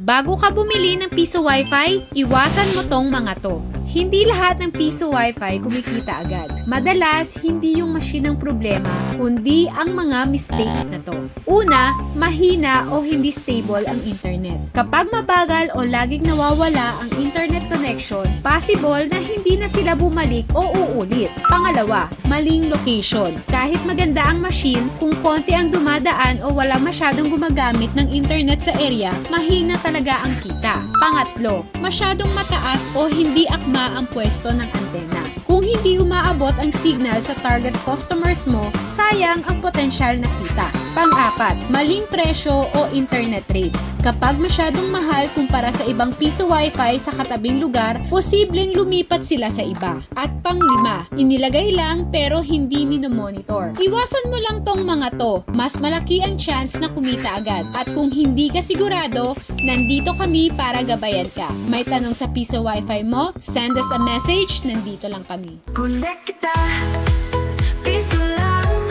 Bago ka bumili ng piso wifi, iwasan mo tong mga to. Hindi lahat ng piso wifi kumikita agad. Madalas, hindi yung machine ang problema, kundi ang mga mistakes na to. Una, mahina o hindi stable ang internet. Kapag mabagal o laging nawawala ang internet connection, possible na hindi na sila bumalik o uulit. Pangalawa, maling location. Kahit maganda ang machine, kung konti ang dumadaan o wala masyadong gumagamit ng internet sa area, mahina talaga ang kita. Pangatlo, masyadong mataas o hindi akma ang pwesto ng antena. Kung hindi umaabot ang signal sa target customers mo, sayang ang potensyal na kita. Pang-apat, maling presyo o internet rates. Kapag masyadong mahal kumpara sa ibang piso wifi sa katabing lugar, posibleng lumipat sila sa iba. At pang-lima, inilagay lang pero hindi minomonitor. Iwasan mo lang tong mga to, mas malaki ang chance na kumita agad. At kung hindi ka sigurado, nandito kami para gabayan ka. May tanong sa piso wifi mo? Send us a message, nandito lang kami. Konekta